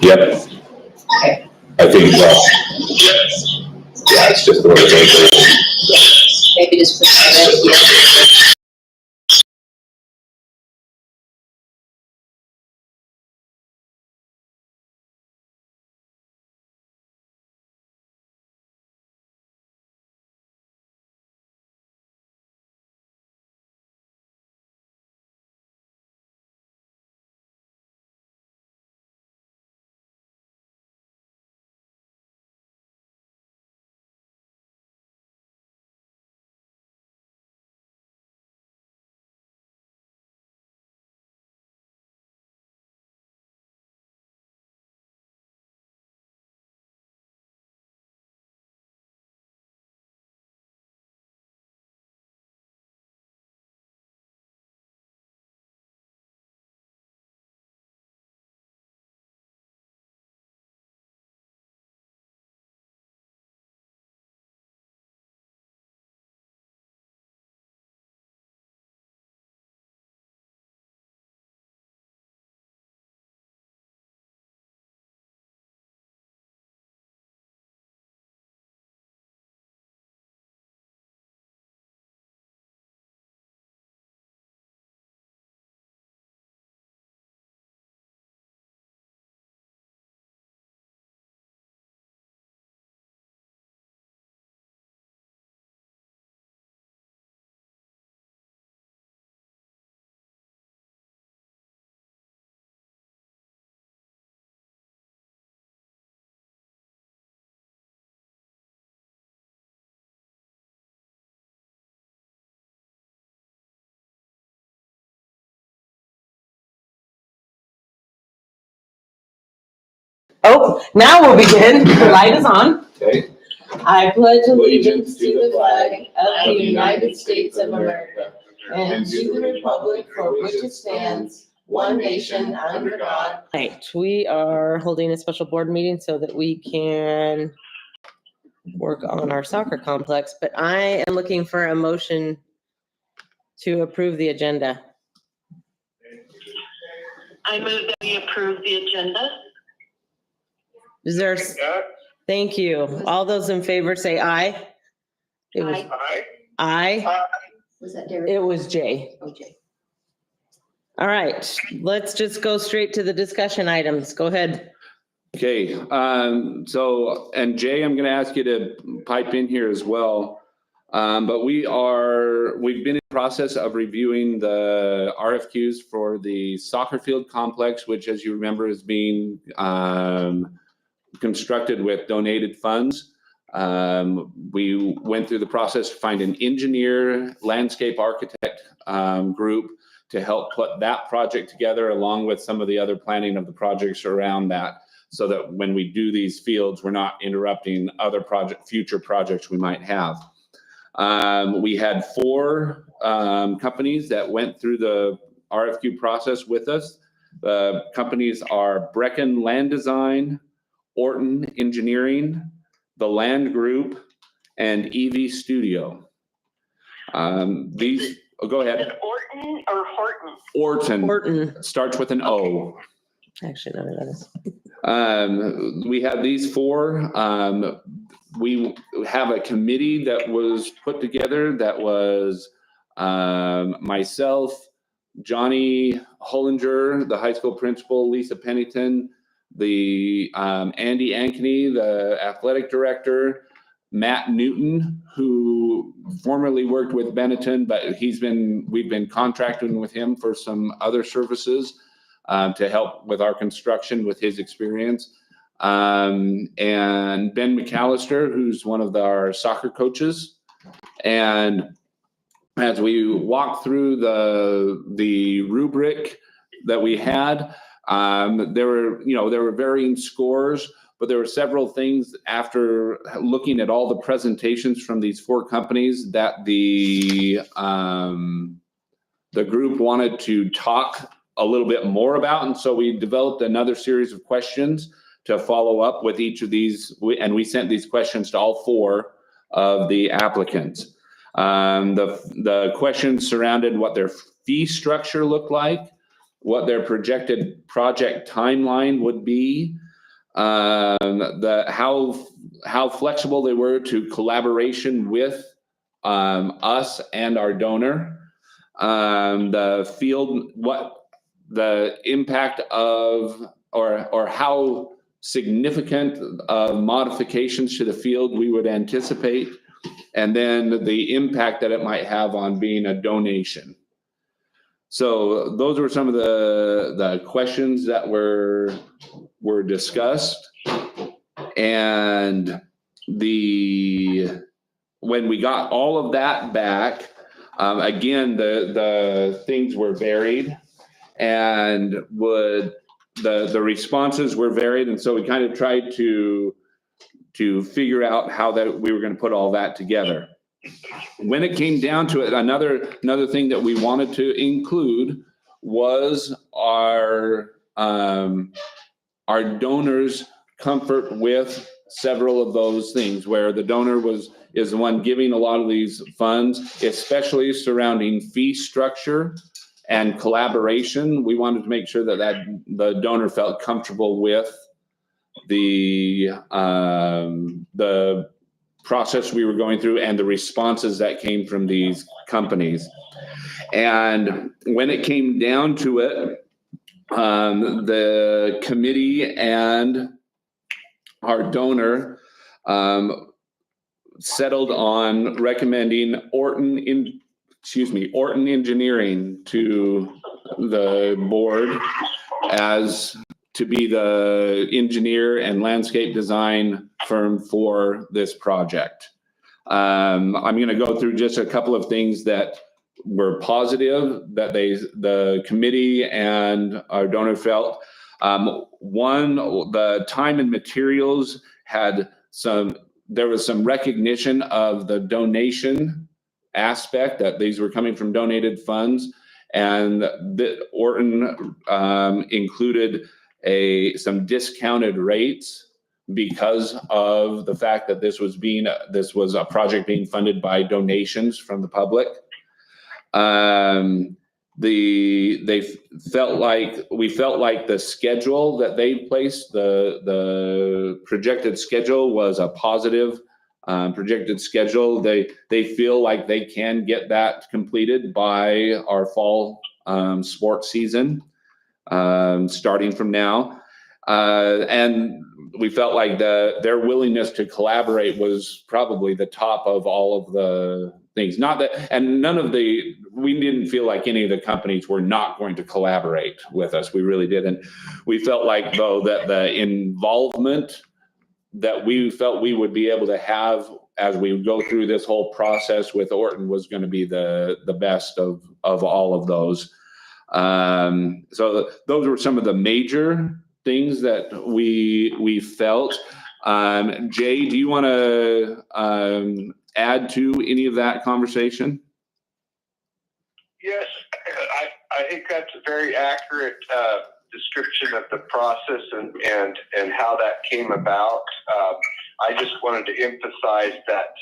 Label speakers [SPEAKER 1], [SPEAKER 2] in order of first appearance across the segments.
[SPEAKER 1] Yep,
[SPEAKER 2] Okay.
[SPEAKER 1] I think, well, yeah, it's just a little bit.
[SPEAKER 2] Maybe just put that here.
[SPEAKER 3] Oh, now we'll begin. The light is on.
[SPEAKER 1] Okay.
[SPEAKER 3] I pledge allegiance to the flag of the United States of America and to the republic for which it stands, one nation under God. Right, we are holding a special board meeting so that we can work on our soccer complex, but I am looking for a motion to approve the agenda.
[SPEAKER 4] I move that we approve the agenda.
[SPEAKER 3] Is there? Thank you. All those in favor say aye. It was aye.
[SPEAKER 2] Was that Derek?
[SPEAKER 3] It was Jay.
[SPEAKER 2] Oh, Jay.
[SPEAKER 3] All right, let's just go straight to the discussion items. Go ahead.
[SPEAKER 1] Okay, so, and Jay, I'm gonna ask you to pipe in here as well. But we've been in the process of reviewing the RFQs for the soccer field complex, which, as you remember, is being constructed with donated funds. We went through the process to find an engineer, landscape architect group to help put that project together, along with some of the other planning of the projects around that, so that when we do these fields, we're not interrupting other future projects we might have. We had 4 companies that went through the RFQ process with us. The companies are Brecken Land Design, Orton Engineering, The Land Group, and EV Studio. These, go ahead.
[SPEAKER 4] Is it Orton or Horton?
[SPEAKER 1] Orton.
[SPEAKER 3] Orton.
[SPEAKER 1] Starts with an O.
[SPEAKER 3] Actually, none of that is.
[SPEAKER 1] We have these 4. We have a committee that was put together that was myself, Johnny Hollinger, the high school principal, Lisa Pennington, the Andy Ankeny, the athletic director, Matt Newton, who formerly worked with Benetton, but we've been contracting with him for some other services to help with our construction with his experience. And Ben McAllister, who's one of our soccer coaches. And as we walked through the rubric that we had, there were varying scores, but there were several things after looking at all the presentations from these 4 companies that the group wanted to talk a little bit more about. And so we developed another series of questions to follow up with each of these. And we sent these questions to all 4 of the applicants. The questions surrounded what their fee structure looked like, what their projected project timeline would be, how flexible they were to collaboration with us and our donor. The field, what the impact of, or how significant modifications to the field we would anticipate, and then the impact that it might have on being a donation. So those were some of the questions that were discussed. And when we got all of that back, again, the things were varied, and the responses were varied. And so we kind of tried to figure out how that we were going to put all that together. When it came down to it, another thing that we wanted to include was our donors' comfort with several of those things, where the donor is the one giving a lot of these funds, especially surrounding fee structure and collaboration. We wanted to make sure that the donor felt comfortable with the process we were going through and the responses that came from these companies. And when it came down to it, the committee and our donor settled on recommending Orton Engineering to the board as to be the engineer and landscape design firm for this project. I'm going to go through just a couple of things that were positive that the committee and our donor felt. One, the time and materials there was some recognition of the donation aspect, that these were coming from donated funds, and that Orton included some discounted rates because of the fact that this was a project being funded by donations from the public. We felt like the schedule that they placed, the projected schedule, was a positive projected schedule. They feel like they can get that completed by our fall sports season, starting from now. And we felt like their willingness to collaborate was probably the top of all of the things. We didn't feel like any of the companies were not going to collaborate with us. We really didn't. We felt like, though, that the involvement that we felt we would be able to have as we go through this whole process with Orton was going to be the best of all of those. So those were some of the major things that we felt. Jay, do you want to add to any of that conversation?
[SPEAKER 5] Yes, I think that's a very accurate description of the process and how that came about. I just wanted to emphasize that,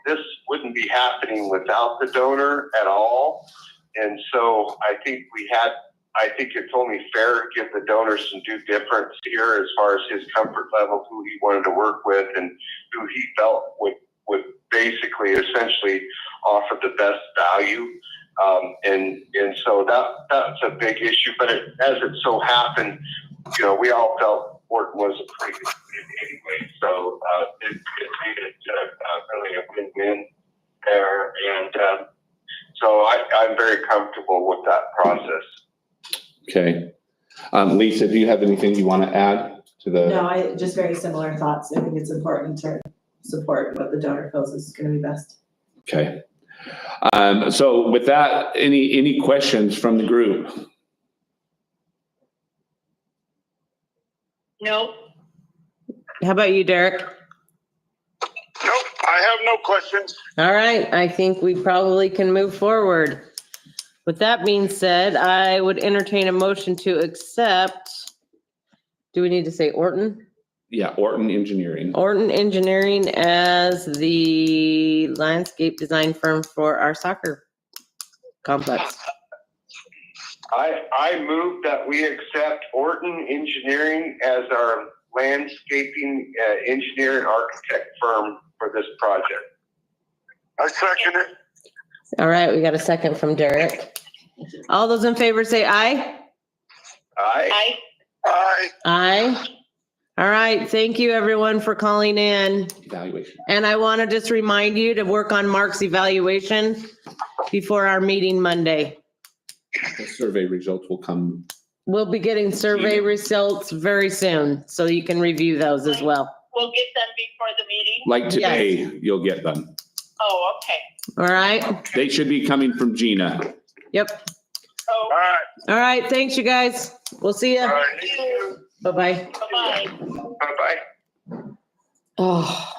[SPEAKER 5] this wouldn't be happening without the donor at all. And so I think it's only fair to give the donor some due difference here as far as his comfort level, who he wanted to work with, and who he felt would basically essentially offer the best value. And so that's a big issue. But as it so happened, we all felt Orton was a pretty good fit anyway. So it made it really a win-win there. And so I'm very comfortable with that process.
[SPEAKER 1] Okay. Lisa, do you have anything you want to add to the?
[SPEAKER 3] No, I just very similar thoughts. I think it's important to support what the donor feels is going to be best.
[SPEAKER 1] Okay. So with that, any questions from the group?
[SPEAKER 4] No.
[SPEAKER 3] How about you, Derek?
[SPEAKER 5] Nope, I have no questions.
[SPEAKER 3] All right, I think we probably can move forward. With that being said, I would entertain a motion to accept. Do we need to say Orton?
[SPEAKER 1] Yeah, Orton Engineering.
[SPEAKER 3] Orton Engineering as the landscape design firm for our soccer complex.
[SPEAKER 5] I move that we accept Orton Engineering as our landscaping engineer and architect firm for this project.
[SPEAKER 6] I second it.
[SPEAKER 3] All right, we got a second from Derek. All those in favor say aye.
[SPEAKER 5] Aye.
[SPEAKER 6] Aye.
[SPEAKER 3] Aye. All right, thank you everyone for calling in.
[SPEAKER 1] Evaluation.
[SPEAKER 3] And I want to just remind you to work on Mark's evaluation before our meeting Monday.
[SPEAKER 1] The survey results will come.
[SPEAKER 3] We'll be getting survey results very soon, so you can review those as well.
[SPEAKER 4] We'll get them before the meeting.
[SPEAKER 1] Like today, you'll get them.
[SPEAKER 4] Oh, okay.
[SPEAKER 3] All right?
[SPEAKER 1] They should be coming from Gina.
[SPEAKER 3] Yep.
[SPEAKER 4] Oh,
[SPEAKER 6] All right.
[SPEAKER 3] All right, thanks you guys. We'll see
[SPEAKER 6] All
[SPEAKER 3] you.
[SPEAKER 6] right.
[SPEAKER 3] Bye-bye.
[SPEAKER 4] bye-bye.
[SPEAKER 5] Bye-bye.
[SPEAKER 3] Oh.